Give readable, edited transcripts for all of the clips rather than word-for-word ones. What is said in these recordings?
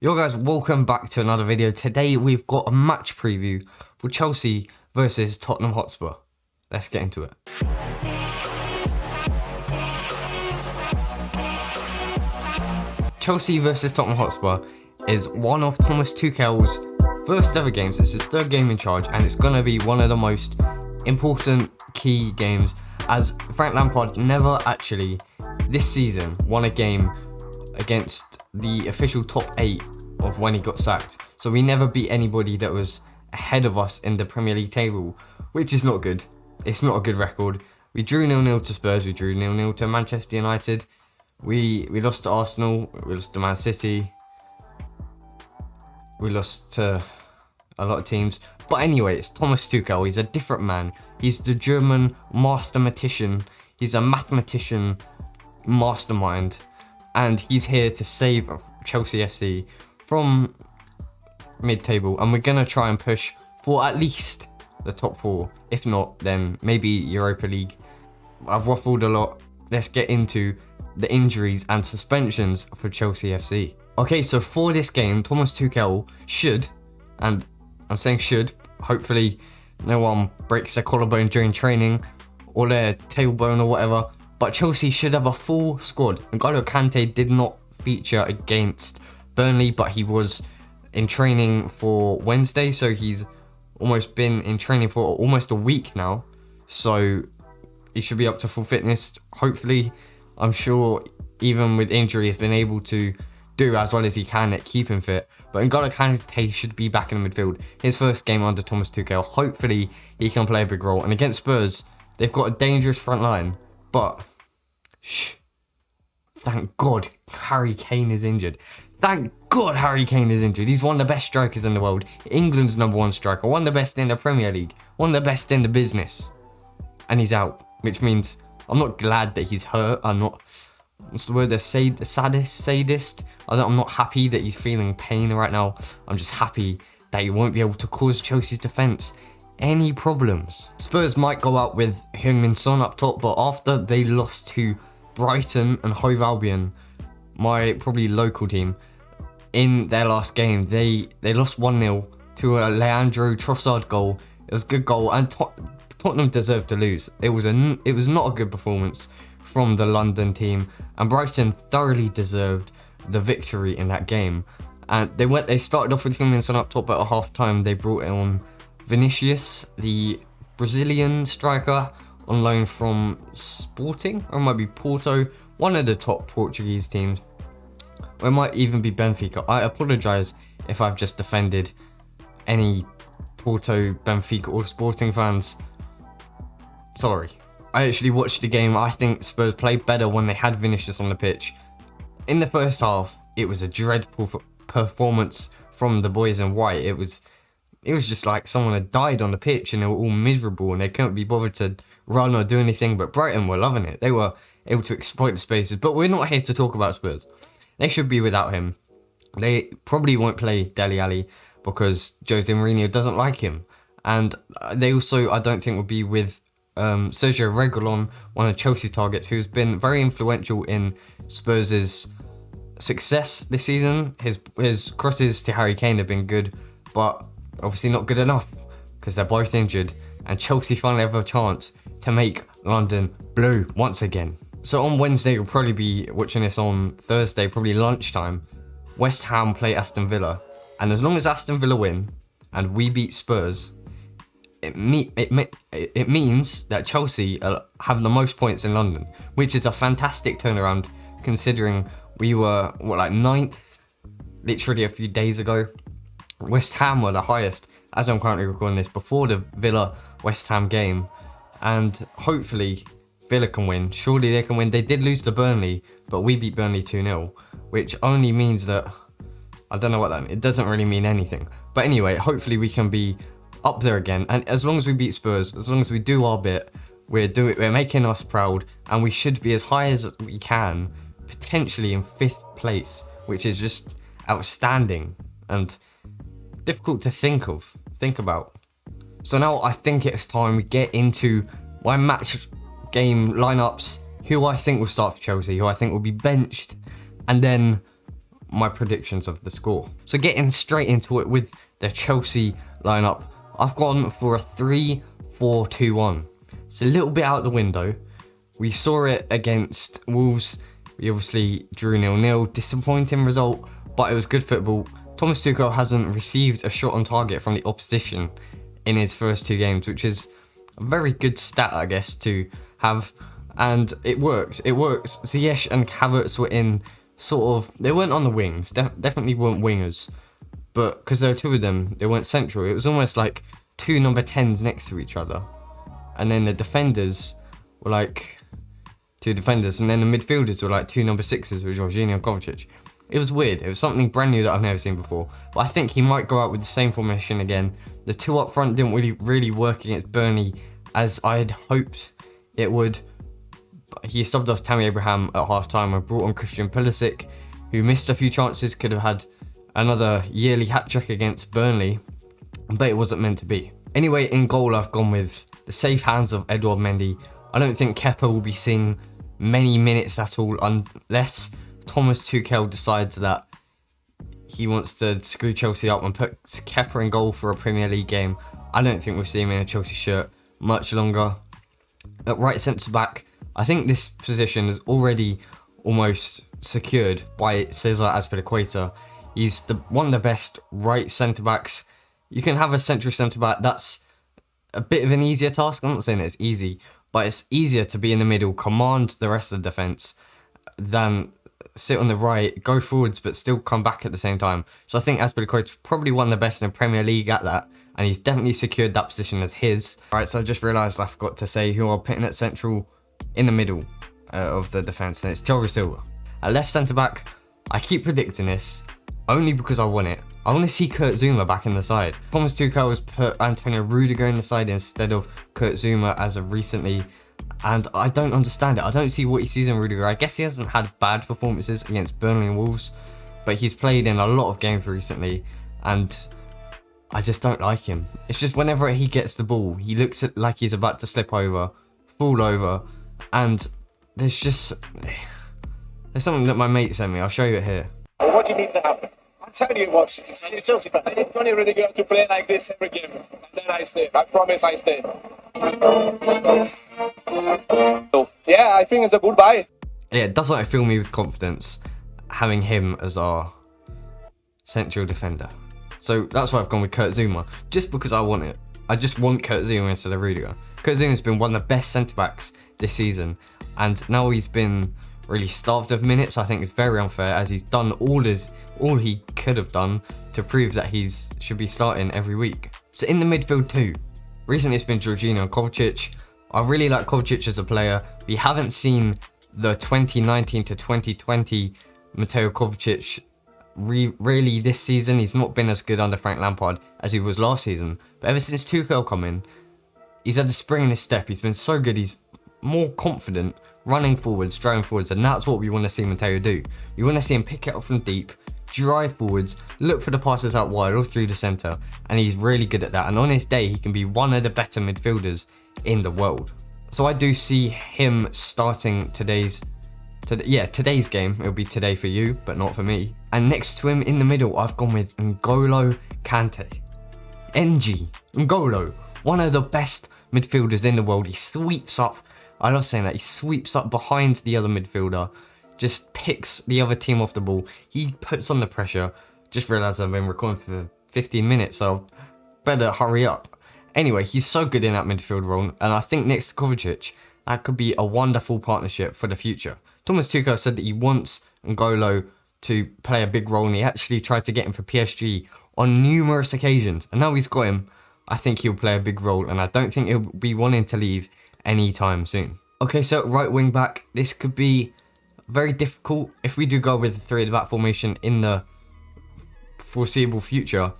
Yo guys, welcome back to another video. Today we've got a match preview for Chelsea versus Tottenham Hotspur. Let's get into it. Chelsea versus Tottenham Hotspur is one of Thomas Tuchel's first ever games. It's his third game in charge and it's going to be one of the most important key games, as Frank Lampard never actually this season won a game against the official top 8 of when he got sacked. So we never beat anybody that was ahead of us in the Premier League table, which is not good. It's not a good record. We drew 0-0 to Spurs, we drew 0-0 to Manchester United, we lost to Arsenal, we lost to Man City, we lost to a lot of teams. But anyway, it's Thomas Tuchel. He's a different man. He's the German mathematician. He's a mathematician mastermind. And he's here to save Chelsea FC from mid-table. And we're going to try and push for at least the top 4. If not, then maybe Europa League. I've waffled a lot. Let's get into the injuries and suspensions for Chelsea FC. Okay, so for this game, Thomas Tuchel should, and I'm saying should, hopefully no one breaks their collarbone during training or their tailbone or whatever. But Chelsea should have a full squad. Ngolo Kante did not feature against Burnley, but he was in training for Wednesday, so he's almost been in training for almost a week now. So he should be up to full fitness. Hopefully, I'm sure even with injury, he's been able to do as well as he can at keeping fit. But Ngolo Kante should be back in the midfield. His first game under Thomas Tuchel. Hopefully, he can play a big role. And against Spurs, they've got a dangerous front line. But thank God Harry Kane is injured. Thank God Harry Kane is injured. He's one of the best strikers in the world. England's #1 striker. One of the best in the Premier League. One of the best in the business. And he's out. Which means I'm not glad that he's hurt. I'm not, what's the word? Sadist. I'm not happy that he's feeling pain right now. I'm just happy that he won't be able to cause Chelsea's defence any problems. Spurs might go out with Heung-min Son up top, but after they lost to Brighton and Hove Albion, my probably local team, in their last game, they lost 1-0 to a Leandro Trossard goal. It was a good goal, and Tottenham deserved to lose. It was not a good performance from the London team, and Brighton thoroughly deserved the victory in that game. And they started off with Heung-min Son up top, but at half time they brought on Vinicius, the Brazilian striker, on loan from Sporting, or it might be Porto, one of the top Portuguese teams. Or it might even be Benfica. I apologise if I've just offended any Porto, Benfica or Sporting fans. Sorry. I actually watched the game. I think Spurs played better when they had Vinicius on the pitch. In the first half, it was a dreadful performance from the boys in white. It was just like someone had died on the pitch and they were all miserable and they couldn't be bothered to run or do anything. But Brighton were loving it. They were able to exploit the spaces. But we're not here to talk about Spurs. They should be without him. They probably won't play Dele Alli because Jose Mourinho doesn't like him. And they also, I don't think, will be with Sergio Reguilon, one of Chelsea's targets, who's been very influential in Spurs' success this season. His crosses to Harry Kane have been good, but obviously not good enough because they're both injured, and Chelsea finally have a chance to make London blue once again. So on Wednesday, we'll probably be watching this on Thursday, probably lunchtime. West Ham play Aston Villa, and as long as Aston Villa win and we beat Spurs, it means that Chelsea have the most points in London, which is a fantastic turnaround considering we were, like 9th literally a few days ago. West Ham were the highest, as I'm currently recording this, before the Villa-West Ham game. And hopefully Villa can win. Surely they can win. They did lose to Burnley, but we beat Burnley 2-0, which only means that, I don't know what that means. It doesn't really mean anything. But anyway, hopefully we can be up there again. And as long as we beat Spurs, as long as we do our bit, we're making us proud, and we should be as high as we can, potentially in 5th place, which is just outstanding and difficult to think about. So now I think it's time we get into my match game lineups, who I think will start for Chelsea, who I think will be benched, and then my predictions of the score. So getting straight into it with the Chelsea lineup, I've gone for a 3-4-2-1. It's a little bit out the window. We saw it against Wolves. We obviously drew 0-0. Disappointing result, but it was good football. Thomas Tuchel hasn't received a shot on target from the opposition in his first 2 games, which is a very good stat, I guess, to have. And it works. It works. Ziyech and Havertz were in sort of... They weren't on the wings. Definitely weren't wingers. But because there were 2 of them, they weren't central. It was almost like 2 number 10s next to each other. And then the defenders were like 2 defenders. And then the midfielders were like 2 number 6s with Jorginho and Kovacic. It was weird. It was something brand new that I've never seen before. But I think he might go out with the same formation again. The 2 up front didn't really work against Burnley as I had hoped it would. But he subbed off Tammy Abraham at half-time and brought on Christian Pulisic, who missed a few chances, could have had another yearly hat-trick against Burnley, but it wasn't meant to be. Anyway, in goal I've gone with the safe hands of Edouard Mendy. I don't think Kepa will be seeing many minutes at all unless Thomas Tuchel decides that he wants to screw Chelsea up and put Kepa in goal for a Premier League game. I don't think we'll see him in a Chelsea shirt much longer. At right centre-back, I think this position is already almost secured by Cesar Azpilicueta. He's one of the best right centre-backs. You can have a central centre-back. That's a bit of an easier task. I'm not saying it's easy, but it's easier to be in the middle, command the rest of the defence, than sit on the right, go forwards, but still come back at the same time. So I think Azpilicueta is probably one of the best in the Premier League at that, and he's definitely secured that position as his. Right, so I just realised I forgot to say who I'm putting at central in the middle of the defence, and it's Thiago Silva. At left centre-back, I keep predicting this only because I want it. I want to see Kurt Zouma back in the side. Thomas Tuchel has put Antonio Rudiger in the side instead of Kurt Zouma as of recently, and I don't understand it. I don't see what he sees in Rudiger. I guess he hasn't had bad performances against Burnley and Wolves, but he's played in a lot of games recently, and I just don't like him. It's just whenever he gets the ball, he looks like he's about to slip over, fall over, and there's something that my mate sent me. I'll show you it here. Well, what do you need to happen? I'll tell you what, you're Chelsea fan. I need Tony Rudiger to play like this every game, and then I stay. I promise I stay. So, yeah, I think it's a good buy. Yeah, it doesn't fill me with confidence having him as our central defender. So that's why I've gone with Kurt Zouma, just because I want it. I just want Kurt Zouma instead of Rudiger. Kurt Zouma's been one of the best centre-backs this season, and now he's been really starved of minutes. I think it's very unfair, as he's done all he could have done to prove that he should be starting every week. So in the midfield too, recently it's been Jorginho and Kovacic. I really like Kovacic as a player. We haven't seen the 2019 to 2020 Mateo Kovacic really this season. He's not been as good under Frank Lampard as he was last season. But ever since Tuchel come in, he's had a spring in his step. He's been so good. He's more confident, running forwards, driving forwards, and that's what we want to see Mateo do. You want to see him pick it up from deep, drive forwards, look for the passes out wide or through the centre, and he's really good at that. And on his day, he can be one of the better midfielders in the world. So I do see him starting today's game. It'll be today for you, but not for me. And next to him in the middle, I've gone with Ngolo Kante. Ngolo, one of the best midfielders in the world. He sweeps up, I love saying that, he sweeps up behind the other midfielder, just picks the other team off the ball. He puts on the pressure. Just realised I've been recording for 15 minutes, so better hurry up. Anyway, he's so good in that midfield role, and I think next to Kovacic, that could be a wonderful partnership for the future. Thomas Tuchel said that he wants Ngolo to play a big role, and he actually tried to get him for PSG on numerous occasions, and now he's got him. I think he'll play a big role, and I don't think he'll be wanting to leave anytime soon. Okay, so right wing back, this could be very difficult if we do go with the 3 at the back formation in the foreseeable future.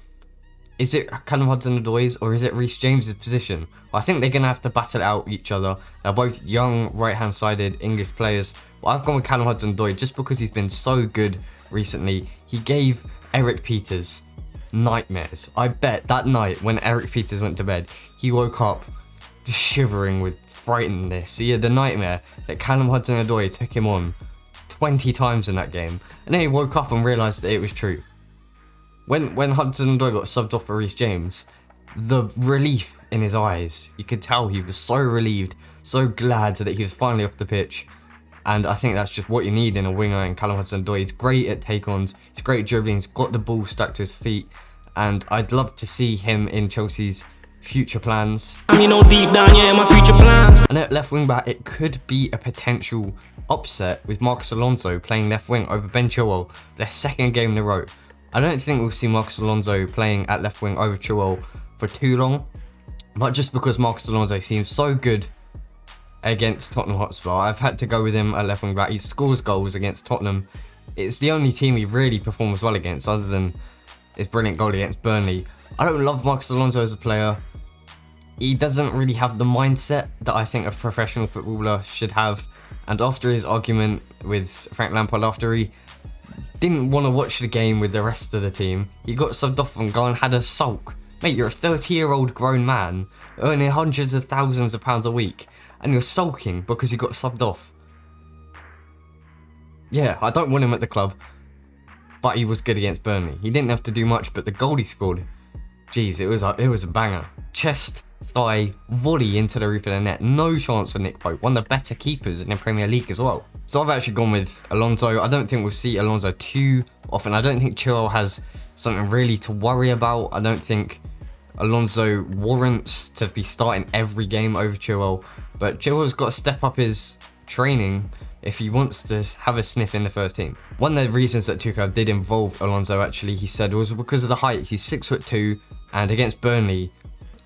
Is it Callum Hudson-Odoi or is it Reece James's position? Well, I think they're going to have to battle out each other. They're both young, right-hand-sided English players. But I've gone with Callum Hudson-Odoi just because he's been so good recently. He gave Eric Peters nightmares. I bet that night when Eric Peters went to bed, he woke up just shivering with frightenedness. He had the nightmare that Callum Hudson-Odoi took him on 20 times in that game, and then he woke up and realised that it was true. When Hudson-Odoi got subbed off for Reece James, the relief in his eyes, you could tell he was so relieved, so glad that he was finally off the pitch. And I think that's just what you need in a winger. And Callum Hudson-Odoi, he's great at take-ons, he's great at dribbling, he's got the ball stuck to his feet, and I'd love to see him in Chelsea's future plans. You know, deep down, yeah, my future plans. And at left wing back, it could be a potential upset with Marcos Alonso playing left wing over Ben Chilwell, their second game in a row. I don't think we'll see Marcos Alonso playing at left wing over Chilwell for too long, but just because Marcos Alonso seems so good against Tottenham Hotspur, I've had to go with him at left wing back. He scores goals against Tottenham. It's the only team he really performs well against, other than his brilliant goal against Burnley. I don't love Marcos Alonso as a player. He doesn't really have the mindset that I think a professional footballer should have. And after his argument with Frank Lampard, after he didn't want to watch the game with the rest of the team, he got subbed off and gone and had a sulk. Mate, you're a 30-year-old grown man earning hundreds of thousands of pounds a week, and you're sulking because you got subbed off. Yeah, I don't want him at the club, but he was good against Burnley. He didn't have to do much, but the goal he scored, jeez, it was a banger. Chest, thigh, volley into the roof of the net. No chance for Nick Pope, one of the better keepers in the Premier League as well. So I've actually gone with Alonso. I don't think we'll see Alonso too often. I don't think Chilwell has something really to worry about. I don't think Alonso warrants to be starting every game over Chilwell, but Chilwell's got to step up his training if he wants to have a sniff in the first team. One of the reasons that Tuchel did involve Alonso, actually, he said, was because of the height. He's 6'2", and against Burnley,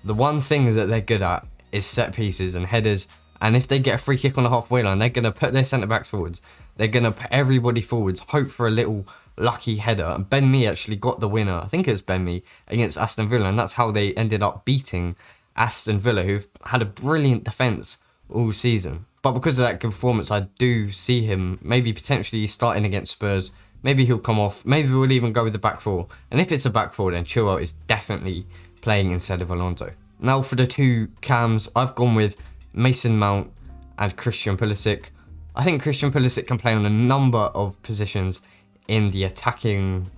the one thing that they're good at is set pieces and headers. And if they get a free kick on the halfway line, they're going to put their centre-backs forwards. They're going to put everybody forwards, hope for a little lucky header. And Ben Mee actually got the winner, I think it was Ben Mee, against Aston Villa. And that's how they ended up beating Aston Villa, who've had a brilliant defence all season. But because of that good performance, I do see him maybe potentially starting against Spurs. Maybe he'll come off. Maybe we'll even go with the back four. And if it's a back four, then Chilwell is definitely playing instead of Alonso. Now for the two cams, I've gone with Mason Mount and Christian Pulisic. I think Christian Pulisic can play on a number of positions in the attacking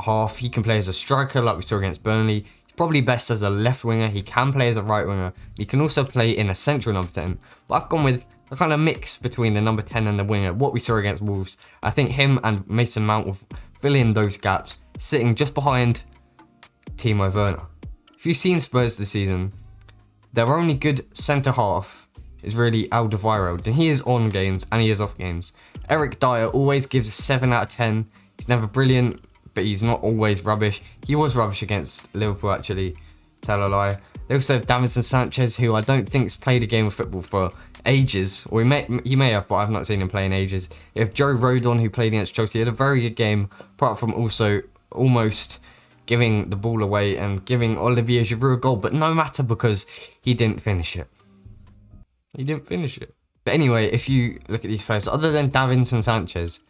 half. He can play as a striker like we saw against Burnley. He's probably best as a left winger. He can play as a right winger. He can also play in a central number 10. But I've gone with a kind of mix between the number 10 and the winger. What we saw against Wolves. I think him and Mason Mount will fill in those gaps, sitting just behind Timo Werner. If you've seen Spurs this season, their only good centre half is really Alderweireld, and he is on games and he is off games. Eric Dyer always gives a 7 out of 10. He's never brilliant, but he's not always rubbish. He was rubbish against Liverpool, actually, tell a lie. They also have Davinson Sanchez, who I don't think's played a game of football for ages, or he may have, but I've not seen him play in ages. You have Joe Rodon, who played against Chelsea, had a very good game, apart from also almost giving the ball away and giving Olivier Giroud a goal, but no matter, because he didn't finish it. He didn't finish it. But anyway, if you look at these players, other than Davinson Sanchez,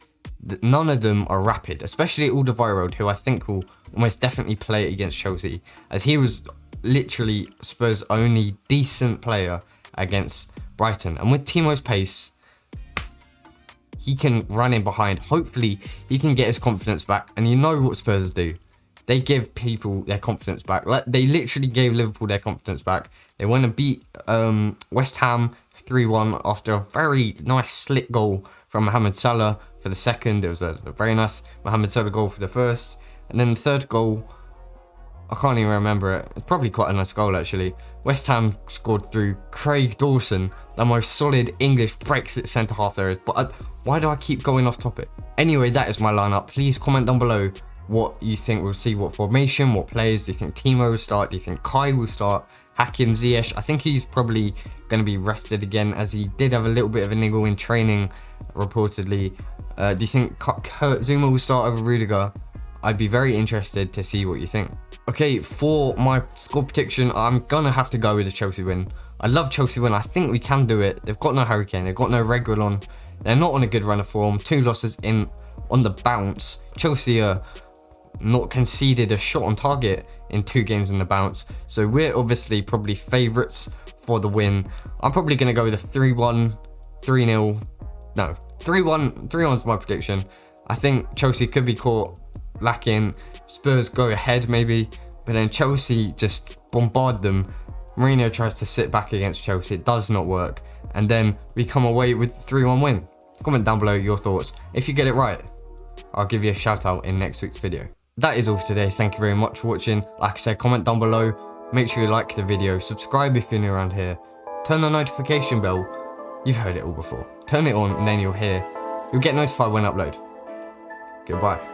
none of them are rapid, especially Alderweireld, who I think will almost definitely play against Chelsea, as he was literally Spurs' only decent player against Brighton. And with Timo's pace, he can run in behind. Hopefully, he can get his confidence back. And you know what Spurs do. They give people their confidence back. They literally gave Liverpool their confidence back. They went and beat West Ham 3-1 after a very nice slick goal from Mohamed Salah for the second. It was a very nice Mohamed Salah goal for the first. And then the third goal, I can't even remember it. It's probably quite a nice goal, actually. West Ham scored through Craig Dawson, the most solid English Brexit centre-half there is. But why do I keep going off topic? Anyway, that is my lineup. Please comment down below what you think we'll see, what formation, what players. Do you think Timo will start? Do you think Kai will start? Hakim Ziyech, I think he's probably going to be rested again, as he did have a little bit of a niggle in training, reportedly. Do you think Kurt Zuma will start over Rudiger? I'd be very interested to see what you think. Okay, for my score prediction, I'm going to have to go with a Chelsea win. I love Chelsea win. I think we can do it. They've got no Harry Kane. They've got no Reguilon. They're not on a good run of form. 2 losses on the bounce. Chelsea are not conceded a shot on target in 2 games in the bounce. So we're obviously probably favourites for the win. I'm probably going to go with a 3-1, 3-0, no, 3-1, 3-1's my prediction. I think Chelsea could be caught lacking. Spurs go ahead maybe, but then Chelsea just bombard them. Mourinho tries to sit back against Chelsea. It does not work. And then we come away with a 3-1 win. Comment down below your thoughts. If you get it right, I'll give you a shout out in next week's video. That is all for today. Thank you very much for watching. Like I said, comment down below. Make sure you like the video. Subscribe if you're new around here. Turn the notification bell. You've heard it all before. Turn it on and then you'll get notified when I upload. Goodbye.